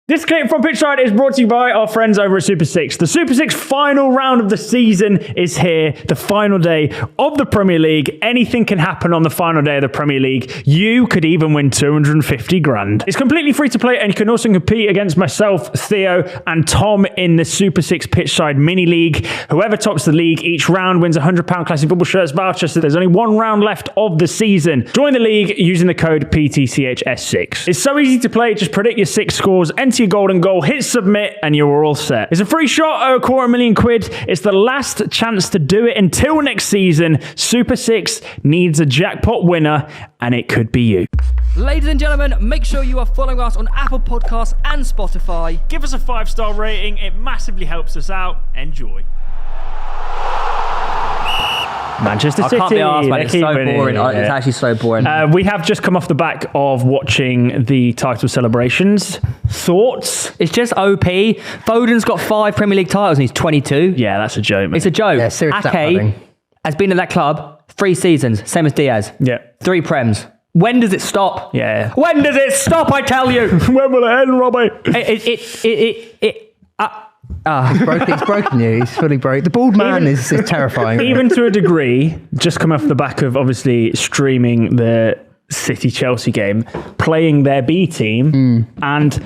This clip from Pitch Side is brought to you by our friends over at Super 6. The Super 6 final round of the season is here, the final day of the Premier League. Anything can happen on the final day of the Premier League. You could even win 250 grand. It's completely free to play, and you can also compete against myself, Theo, and Tom in the Super 6 Pitch Side mini league. Whoever tops the league each round wins a £100 classic football shirts voucher, so there's only one round left of the season. Join the league using the code PTCHS6. It's so easy to play, just predict your 6 scores, enter your golden goal, hit submit, and you're all set. It's a free shot at £250,000. It's the last chance to do it until next season. Super 6 needs a jackpot winner, and it could be you. Ladies and gentlemen, make sure you are following us on Apple Podcasts and Spotify. Give us a 5-star rating. It massively helps us out. Enjoy. Manchester City. I can't be arsed, man. It's so boring. It's actually so boring. We have just come off the back of watching the title celebrations. Thoughts? It's just OP. Foden's got 5 Premier League titles and he's 22. Yeah, that's a joke, man. It's a joke. Yeah, serious Ake has been at that club 3 seasons, same as Diaz. Yeah. 3 Prems. When does it stop? Yeah. When does it stop, I tell you? When will it end, Robbie? He's broken you. He's fully broke. The bald man is terrifying. Even to a degree, just come off the back of obviously streaming the City-Chelsea game, playing their B team, and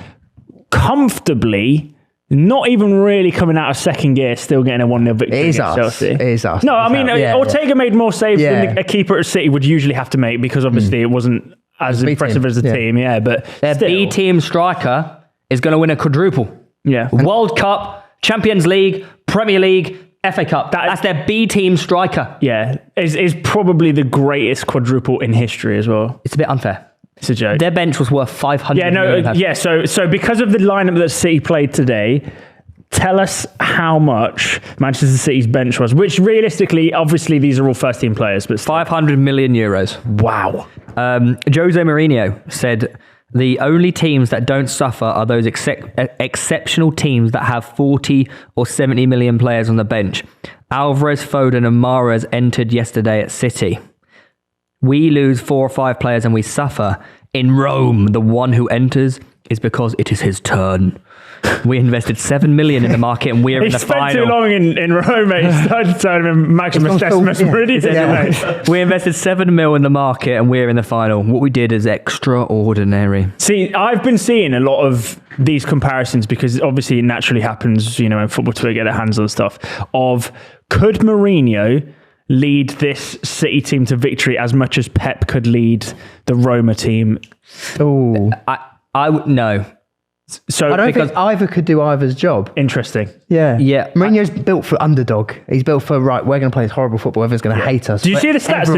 comfortably, not even really coming out of second gear, still getting a 1-0 victory against Chelsea. It is us. No, I mean, Ortega made more saves than a keeper at City would usually have to make, because obviously it wasn't as impressive as the team. Yeah, but their B team striker is going to win a quadruple. Yeah. World Cup, Champions League, Premier League, FA Cup. That's their B team striker. Yeah. Is probably the greatest quadruple in history as well. It's a bit unfair. It's a joke. Their bench was worth 500 million. Yeah, so because of the lineup that City played today, tell us how much Manchester City's bench was, which realistically, obviously these are all first team players, but 500 million euros. Wow. Jose Mourinho said, the only teams that don't suffer are those exceptional teams that have 40 or 70 million players on the bench. Alvarez, Foden and Mahrez entered yesterday at City. We lose 4 or 5 players and we suffer. In Rome, the one who enters is because it is his turn. We invested 7 million in the market and we're in the final. He spent too long in Rome, mate. He started to turn him Maximus Decimus Meridian. We invested 7 mil in the market and we're in the final. What we did is extraordinary. See, I've been seeing a lot of these comparisons because obviously it naturally happens, you know, in football to get their hands on stuff, of could Mourinho lead this City team to victory as much as Pep could lead the Roma team? Oh, I would no. So I don't think either could do either's job. Interesting. Yeah. Mourinho's Built built for underdog. He's built for, right, we're going to play this horrible football. Everyone's going to hate us. Do you see the stats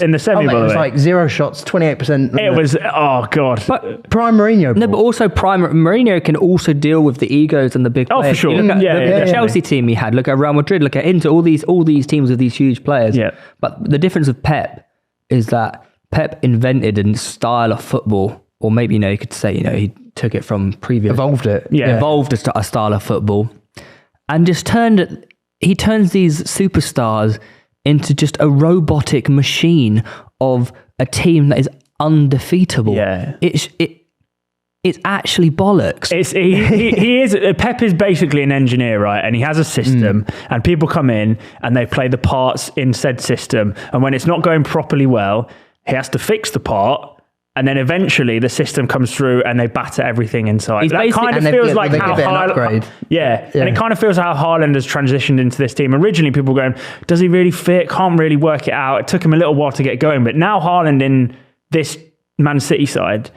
in the semi, by the way? It was like 0 shots, 28%. It was, oh God. But prime Mourinho. No, but also Mourinho can also deal with the egos and the big players. Oh, for sure. Look at the Chelsea team he had. Look at Real Madrid. Look at Inter. All these teams with these huge players. Yeah. But the difference with Pep is that Pep invented a style of football, or maybe, you could say, he took it from previous... Evolved it. Yeah. Evolved a style of football and just turns these superstars into just a robotic machine of a team that is undefeatable. Yeah. It's actually bollocks. He is. Pep is basically an engineer, right? And he has a system, and people come in and they play the parts in said system. And when it's not going properly well, he has to fix the part. And then eventually the system comes through and they batter everything inside. That kind of feels like how Haaland... Yeah, and it kind of feels how Haaland has transitioned into this team. Originally people were going, does he really fit? Can't really work it out. It took him a little while to get going. But now Haaland in this Man City side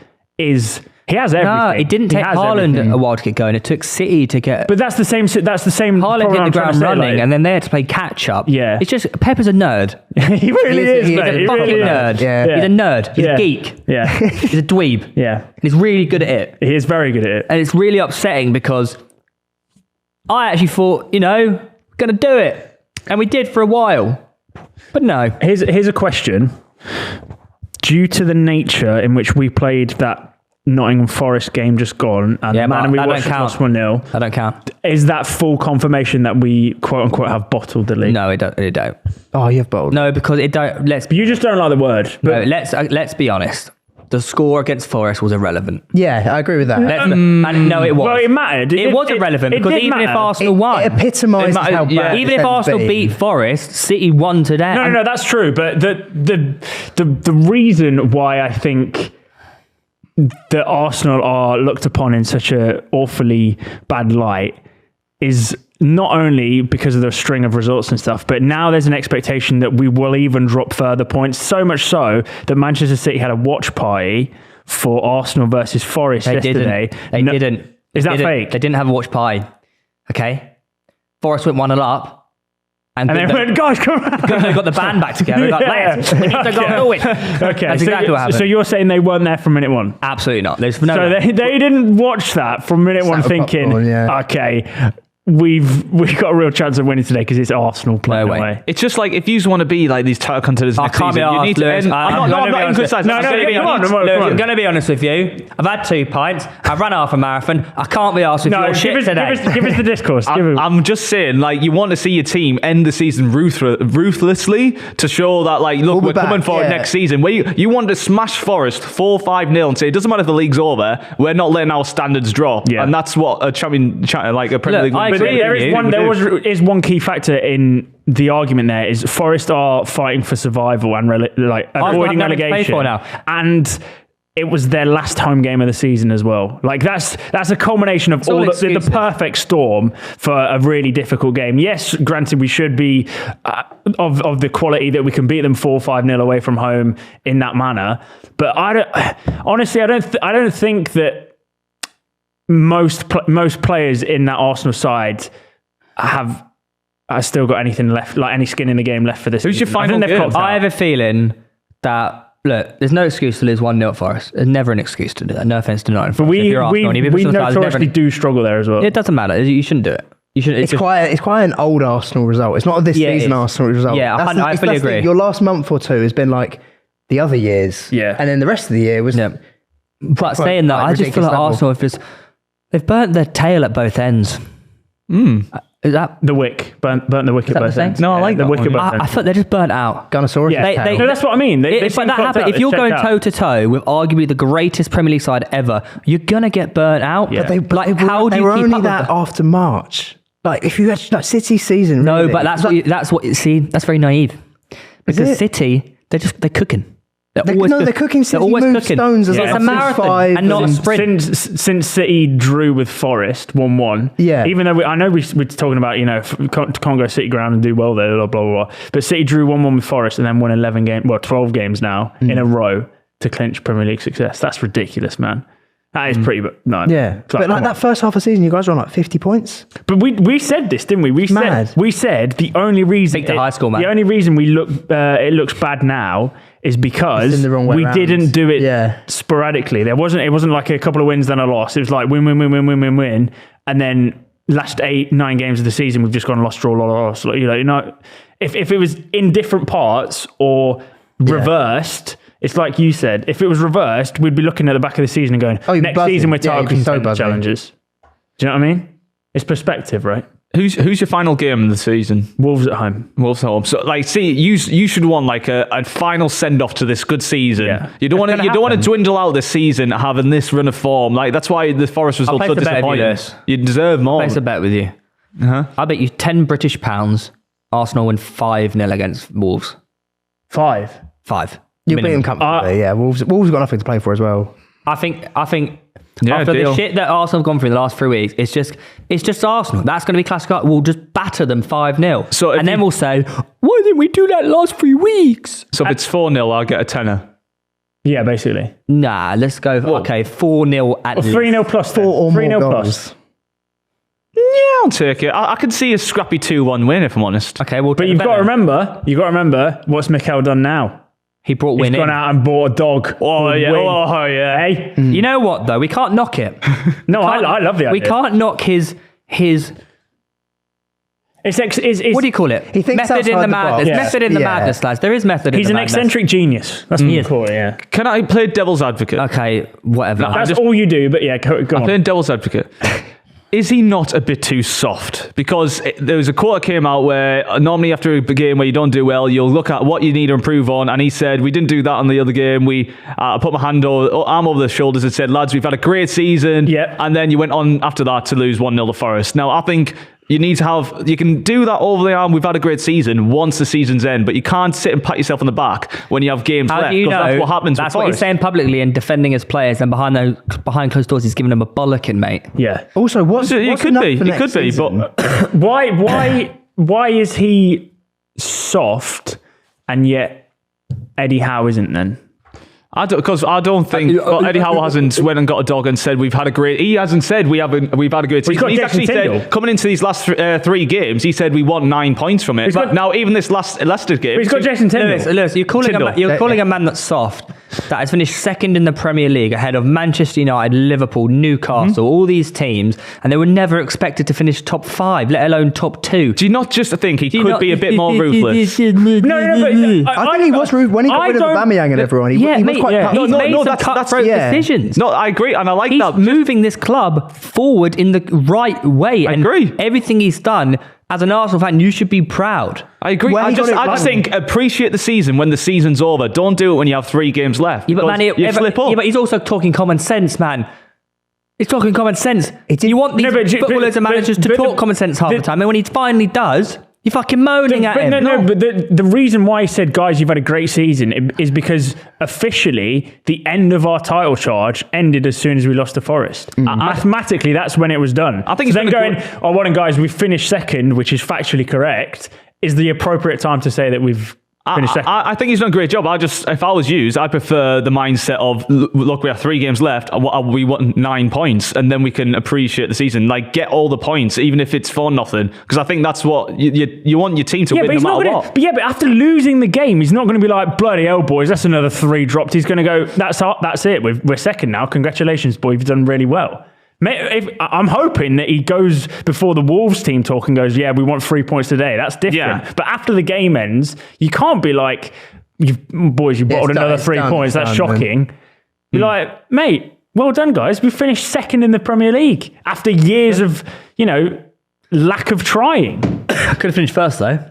he has everything. No, it didn't take Haaland a while to get going. It took City to get... But that's the same. Haaland hit the ground running, and then they had to play catch up. Yeah, it's just Pep is a nerd. He really is. He's a fucking nerd. Yeah. He's a nerd. He's a geek. Yeah, he's a dweeb. Yeah, and he's really good at it. He is very good at it, and it's really upsetting because I actually thought, going to do it, and we did for a while, but no. Here's a question. Due to the nature in which we played that Nottingham Forest game just gone, and we watched 1-0. That don't count. Is that full confirmation that we quote unquote have bottled the league? No, it don't. Oh, you've bottled. No, because it don't. You just don't like the word. But no, let's be honest. the score against Forest was irrelevant. Yeah, I agree with that. And no, it was. Well, it mattered. It was irrelevant because even if Arsenal won, It epitomises how bad. even if Arsenal beat Forest, City won today. No, that's true. But the reason why I think that Arsenal are looked upon in such a awfully bad light is not only because of the string of results and stuff, but now there's an expectation that we will even drop further points. So much so that Manchester City had a watch party for Arsenal versus Forest yesterday. They didn't. Is that fake? They didn't have a watch party. Okay. Forest went 1-0 up. And they went, guys, come on. They got the band back together. Got, lads, we need to go win. Okay, That's exactly what happened. So you're saying they weren't there from minute one? Absolutely not. There's no so they didn't watch that from minute one thinking, okay, we've got a real chance of winning today because it's Arsenal playing away. It's just like if you want to be like these title contenders next season, you need to end. I'm not criticizing. I'm going to be honest with you. I've had 2 pints. I've run half a marathon. I can't be asked with your shit today. Give us the discourse. I'm just saying, like, you want to see your team end the season ruthlessly to show that, like, look, we're coming for it next season. Where you want to smash Forest 4-5-0 and say it doesn't matter if the league's over. We're not letting our standards drop, and that's what a Premier League. But there is one key factor in the argument there is Forest are fighting for survival and avoiding relegation. And it was their last home game of the season as well. Like that's a culmination of all the perfect storm for a really difficult game. Yes, granted, we should be of the quality that we can beat them 4-5-0 away from home in that manner. But I don't think that most players in that Arsenal side have still got anything left, like any skin in the game left for this. Who's your final game? I have a feeling that, look, there's no excuse to lose 1-0 at Forest. There's never an excuse to do that. No offense to Nottingham. But we notoriously do struggle there as well. It doesn't matter. You shouldn't do it. It's quite an old Arsenal result. It's not this season Arsenal result. Yeah, I fully agree. Your last month or two has been like the other years. Yeah. And then the rest of the year was... Yeah. But saying that, I just feel like Arsenal, they've burnt their tail at both ends. Is that the wick? Burnt the wick at both ends. No, I like the wick at both ends. I thought they're just burnt out. Gunnosaurus. Yeah, no, that's what I mean. But that happens. If you're going toe to toe with arguably the greatest Premier League side ever, you're gonna get burnt out. Yeah. But they were only that after March. Like if you had like City season. No, really, but that's very naive. Because City, they're cooking. They're cooking. City move stones as it's a marathon and not a sprint. Since City drew with Forest 1-1, even though I know we're talking about can't go City ground and do well there, blah blah blah. But City drew 1-1 with Forest and then won 12 games now in a row to clinch Premier League success. That's ridiculous, man. That is pretty, but no. Yeah, but like that first half of the season, you guys were on like 50 points. But we said this, didn't we? We said the only reason high school, man. The only reason it looks bad now is because we didn't do it sporadically. It wasn't like a couple of wins then a loss. It was like win, and then last 8-9 games of the season we've just gone lost, draw, lost. If it was in different parts or reversed. It's like you said, if it was reversed, we'd be looking at the back of the season and going, next season we're title contender challenges. Do you know what I mean? It's perspective, right? Who's your final game of the season? Wolves at home. So, like, see, you should want like a final send off to this good season. Yeah. You don't want to dwindle out this season having this run of form. Like that's why the Forest result so disappointing. You deserve more. I'll place a bet with you. I bet you £10 Arsenal win 5-0 against Wolves. 5. You beat them comfortably, Wolves have got nothing to play for as well. I think after the shit that Arsenal have gone through in the last 3 weeks, it's just Arsenal. That's going to be classic. We'll just batter them 5-0. And then we'll say, why didn't we do that last 3 weeks? So if it's 4-0, I'll get a tenner. Yeah, basically. Nah, let's go. 4-0 at least. 3-0 plus 4 or more goals. Plus. Yeah, I'll take it. I can see a scrappy 2-1 win if I'm honest. Okay, but you've got to remember what's Mikel done now. He brought winning. He's gone out and bought a dog. Oh yeah. Hey? You know what though? We can't knock it. No, I love the idea. We can't knock his. It's what do you call it? He thinks method in the madness. Yeah. Method in the madness, lads. There is method. He's in the an madness. eccentric genius. That's what you call it. Yeah. Can I play devil's advocate? Okay, whatever. That's all you do. But yeah, go on. I'm playing devil's advocate. Is he not a bit too soft? Because there was a quote that came out where normally after a game where you don't do well, you'll look at what you need to improve on. And he said, we didn't do that on the other game. I put my arm over the shoulders and said, lads, we've had a great season. Yep. And then you went on after that to lose 1-0 to Forest. Now, I think you can do that over the arm. We've had a great season once the season's end, but you can't sit and pat yourself on the back when you have games left. Do you know that's what happens. That's with what he's Forest. saying publicly and defending his players, and behind closed doors, he's giving them a bollocking, mate. Yeah. Also, It could be, but Why is he soft and yet Eddie Howe isn't then? I don't think Eddie Howe hasn't went and got a dog and said we've had a great. He hasn't said we've had a great season. He's actually said coming into these last 3 games, he said we won 9 points from it. But now even this last Leicester game, he's got Jason Tyndall. Lewis, you're calling a man that's soft, that has finished second in the Premier League ahead of Manchester United, Liverpool, Newcastle, all these teams, and they were never expected to finish top 5, let alone top 2. Do you not just think he could be a bit more ruthless? No, but I think he was rude when he got rid of Aubameyang and everyone. He was quite he's made some cutthroat decisions. No, I agree, and I like he's that. moving this club forward in the right way. I agree. Everything he's done, as an Arsenal fan, you should be proud. I agree. Well, I just think appreciate the season when the season's over. Don't do it when you have 3 games left. Yeah, but man, you slip up. Yeah, but he's also talking common sense, man. He's talking common sense. You want these footballers and managers to talk common sense half the time, and when he finally does, you're fucking moaning at him. But the reason why he said, guys, you've had a great season is because officially the end of our title charge ended as soon as we lost to Forest. Mathematically, that's when it was done. I think so then going, well, guys, we finished second, which is factually correct, is the appropriate time to say that we've finished second. I think he's done a great job. If I was you, I prefer the mindset of, look, we have 3 games left. We want 9 points, and then we can appreciate the season. Like, get all the points, even if it's for nothing. Because I think that's what you want your team to win no matter what. But after losing the game, he's not going to be like, bloody hell, boys, that's another 3 dropped. He's going to go, that's it. We're second now. Congratulations, boy. You've done really well. I'm hoping that he goes before the Wolves team talk and goes, we want 3 points today. That's different. Yeah. But after the game ends, you can't be like, you bottled another 3 points. That's shocking. You're like, mate, well done, guys. We finished second in the Premier League after years of, lack of trying. Could have finished first, though.